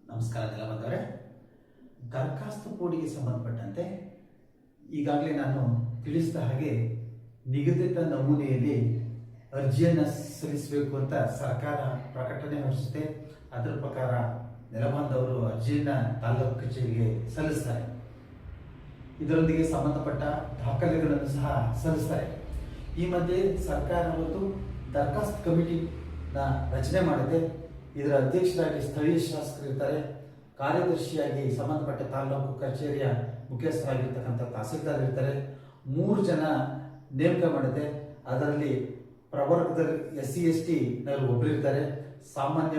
ನಮಸ್ಕಾರದೆಲ್ಲ ಬಂದವರೆ. ದರಖಾಸ್ತು ಕೋಡಿಗೆ ಸಂಬಂಧಪಟ್ಟಂತೆ ಈಗಾಗಲೇ ನಾನು ತಿಳಿಸಿದ ಹಾಗೆ ನಿಗದಿತ ನಮೂನೆಯಲ್ಲಿ ಅರ್ಜಿಯನ್ನು ಸಲ್ಲಿಸಬೇಕು ಅಂತ ಸರ್ಕಾರ ಪ್ರಕಟಣೆ ಹೊರಡಿಸುತ್ತೆ. ಅದರ ಪ್ರಕಾರ ನೆಲಬಾಂಧವರು ಅರ್ಜಿಯನ್ನು ತಾಲೂಕು ಕಚೇರಿಗೆ ಸಲ್ಲಿಸ್ತಾರೆ. ಇದರೊಂದಿಗೆ ಸಂಬಂಧಪಟ್ಟ ದಾಖಲೆಗಳನ್ನು ಸಹ ಸಲ್ಲಿಸ್ತಾರೆ. ಈ ಮಧ್ಯೆ ಸರ್ಕಾರ ಮತ್ತು ದರಖಾಸ್ತು ಕಮಿಟಿನ ರಚನೆ ಮಾಡುತ್ತೆ. ಇದರ ಅಧ್ಯಕ್ಷರಾಗಿ ಸ್ಥಳೀಯ ಶಾಸಕರು ಇರ್ತಾರೆ. ಕಾರ್ಯದರ್ಶಿಯಾಗಿ ಸಂಬಂಧಪಟ್ಟ ತಾಲೂಕು ಕಚೇರಿಯ ಮುಖ್ಯಸ್ಥರಾಗಿರ್ತಕ್ಕಂಥ ತಹಸೀಲ್ದಾರ್ ಇರ್ತಾರೆ. 3 ಜನ ನೇಮಕ ಮಾಡುತ್ತೆ. ಅದರಲ್ಲಿ ಪ್ರವರ್ಗದ SC/ST ನವರು ಒಬ್ಬರು ಇರ್ತಾರೆ, ಸಾಮಾನ್ಯ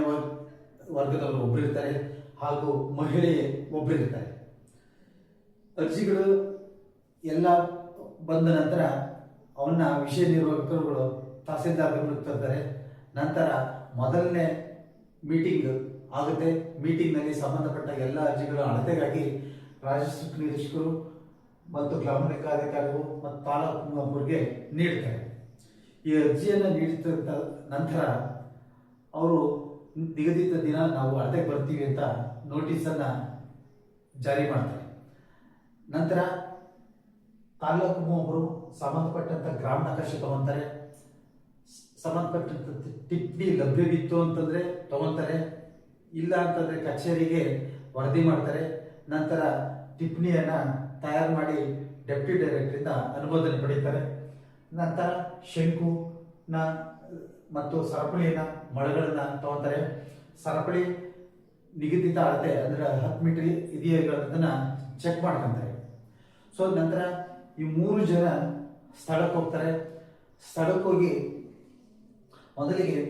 ವರ್ಗದವರು ಒಬ್ಬರು ಇರ್ತಾರೆ, ಹಾಗೂ ಮಹಿಳೆ ಒಬ್ಬರು ಇರ್ತಾರೆ. ಅರ್ಜಿಗಳು ಎಲ್ಲ ಬಂದ ನಂತರ ಅವನ್ನ ವಿಷಯ ನಿರ್ವಾಹಕರುಗಳು ತಹಸೀಲ್ದಾರ್ ಗಮನಕ್ಕೆ ತರ್ತಾರೆ. ನಂತರ ಮೊದಲನೇ ಮೀಟಿಂಗ್ ಆಗುತ್ತೆ. ಮೀಟಿಂಗ್ನಲ್ಲಿ ಸಂಬಂಧಪಟ್ಟ ಎಲ್ಲ ಅರ್ಜಿಗಳ ಅಳತೆಗಾಗಿ ರಾಜಸ್ವ ನಿರ್ದೇಶಕರು ಮತ್ತು ಗ್ರಾಮ ಲೆಕ್ಕಾಧಿಕಾರಿಗಳು ಮತ್ತು ತಾಲೂಕು ಒಬ್ಬರಿಗೆ ನೀಡ್ತಾರೆ. ಈ ಅರ್ಜಿಯನ್ನು ನೀಡಿದ ನಂತರ ಅವರು ನಿಗದಿತ ದಿನ ನಾವು ಅಳತೆಗೆ ಬರ್ತೀವಿ ಅಂತ ನೋಟಿಸನ್ನು ಜಾರಿ ಮಾಡ್ತಾರೆ. ನಂತರ ತಾಲೂಕು ಒಬ್ಬರು ಸಂಬಂಧಪಟ್ಟಂತ ಗ್ರಾಮ ನಕಾಶೆ ತಗೊಂತಾರೆ. ಸಂಬಂಧಪಟ್ಟಂತ ಟಿಪ್ಪಣಿ ಲಭ್ಯವಿತ್ತು ಅಂತಂದ್ರೆ ತಗೊಂತಾರೆ, ಇಲ್ಲ ಅಂತಂದ್ರೆ ಕಚೇರಿಗೆ ವರದಿ ಮಾಡ್ತಾರೆ. ನಂತರ ಟಿಪ್ಪಣಿಯನ್ನ ತಯಾರು ಮಾಡಿ ಡೆಪ್ಟಿ ಡೈರೆಕ್ಟರಿಂದ ಅನುಮೋದನೆ ಪಡೀತಾರೆ. ನಂತರ ಶಂಕುನ ಮತ್ತು ಸರಪಳಿಯನ್ನ ಮಳೆಗಳನ್ನ ತಗೊಂತಾರೆ. ಸರಪಳಿ ನಿಗದಿತ ಅಳತೆ ಅಂದ್ರೆ 10 ಮೀಟರ್ ಇದೆಯನ್ನ ಚೆಕ್ ಮಾಡ್ಕೊಂತಾರೆ. ಸೊ ನಂತರ ಈ 3 ಜನ ಸ್ಥಳಕ್ಕೆ ಹೋಗ್ತಾರೆ. ಸ್ಥಳಕ್ಕೆ ಹೋಗಿ ಮೊದಲಿಗೆ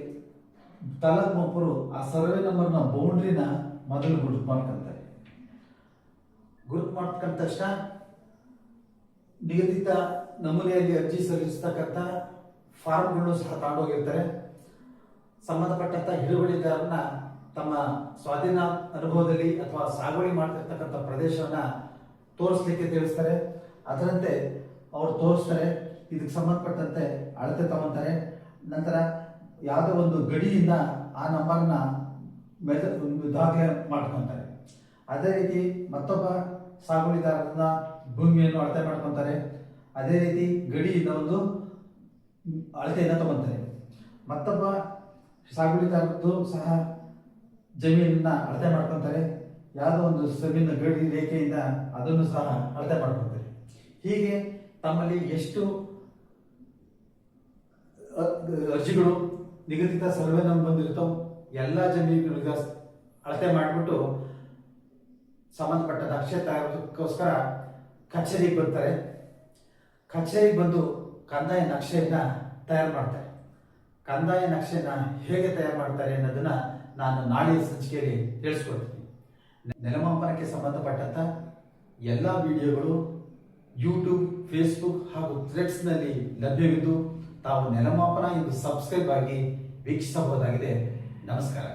ತಾಲೂಕು ಒಬ್ಬರು ಆ ಸರ್ವೆ ನಂಬರ್ನ ಬೌಂಡ್ರಿನ ಮೊದಲು ಗುರುತು ಮಾಡ್ಕೊಂತಾರೆ. ಗುರುತು ಮಾಡ್ಕೊಂಡ ತಕ್ಷಣ ನಿಗದಿತ ನಮೂನೆಯಲ್ಲಿ ಅರ್ಜಿ ಸಲ್ಲಿಸತಕ್ಕಂಥ ಫಾರ್ಮ್ಗಳನ್ನು ಸಹ ತಗೊಂಡೋಗಿರ್ತಾರೆ. ಸಂಬಂಧಪಟ್ಟಂತ ಹಿಡುವಳಿದಾರನ ತಮ್ಮ ಸ್ವಾಧೀನ ಅನುಭವದಲ್ಲಿ ಅಥವಾ ಸಾಗುವಳಿ ಮಾಡ್ತಿರ್ತಕ್ಕಂಥ ಪ್ರದೇಶವನ್ನ ತೋರಿಸ್ಲಿಕ್ಕೆ ತಿಳಿಸ್ತಾರೆ. ಅದರಂತೆ ಅವ್ರು ತೋರಿಸ್ತಾರೆ. ಇದಕ್ಕೆ ಸಂಬಂಧಪಟ್ಟಂತೆ ಅಳತೆ ತಗೊಂತಾರೆ. ನಂತರ ಯಾವುದೋ ಒಂದು ಗಡಿಯಿಂದ ಆ ನಂಬರ್ನ ದಾಖಲೆ ಮಾಡ್ಕೊಂತಾರೆ. ಅದೇ ರೀತಿ ಮತ್ತೊಬ್ಬ ಸಾಗುವಳಿದಾರನ ಭೂಮಿಯನ್ನು ಅಳತೆ ಮಾಡ್ಕೊಂತಾರೆ. ಅದೇ ರೀತಿ ಗಡಿಯಿಂದ ಒಂದು ಅಳತೆಯನ್ನು ತಗೊಂತಾರೆ. ಮತ್ತೊಬ್ಬ ಸಾಗುವಳಿದಾರದ್ದು ಸಹ ಜಮೀನನ್ನ ಅಳತೆ ಮಾಡ್ಕೊಂತಾರೆ. ಯಾವುದೋ ಒಂದು ಜಮೀನ ಗಡಿ ರೇಖೆಯಿಂದ ಅದನ್ನು ಸಹ ಅಳತೆ ಮಾಡ್ಕೊಂತಾರೆ. ಹೀಗೆ ತಮ್ಮಲ್ಲಿ ಎಷ್ಟು ಅರ್ಜಿಗಳು ನಿಗದಿತ ಸರ್ವೆ ನಂಬರ್ ಬಂದಿರುತ್ತೋ ಎಲ್ಲ ಜಮೀನುಗಳಿಗೆ ಅಳತೆ ಮಾಡಿಬಿಟ್ಟು ಸಂಬಂಧಪಟ್ಟ ನಕ್ಷೆ ತಯಾರಿಸೋದಕ್ಕೋಸ್ಕರ ಕಚೇರಿಗೆ ಬರ್ತಾರೆ. ಕಚೇರಿಗೆ ಬಂದು ಕಂದಾಯ ನಕ್ಷೆಯನ್ನ ತಯಾರು ಮಾಡ್ತಾರೆ. ಕಂದಾಯ ನಕ್ಷೆನ ಹೇಗೆ ತಯಾರು ಮಾಡ್ತಾರೆ ಅನ್ನೋದನ್ನ ನಾನು ನಾಳೆ ಸಂಚಿಕೆಯಲ್ಲಿ ತಿಳಿಸ್ಕೊಡ್ತೀನಿ. ನೆಲಮಾಪನಕ್ಕೆ ಸಂಬಂಧಪಟ್ಟಂತ ಎಲ್ಲ ವಿಡಿಯೋಗಳು ಯೂಟ್ಯೂಬ್, ಫೇಸ್ಬುಕ್ ಹಾಗೂ ಥ್ರೆಡ್ಸ್ನಲ್ಲಿ ಲಭ್ಯವಿದ್ದು ತಾವು ನೆಲಮಾಪನ ಎಂದು ಸಬ್ಸ್ಕ್ರೈಬ್ ಆಗಿ ವೀಕ್ಷಿಸಬಹುದಾಗಿದೆ. ನಮಸ್ಕಾರ.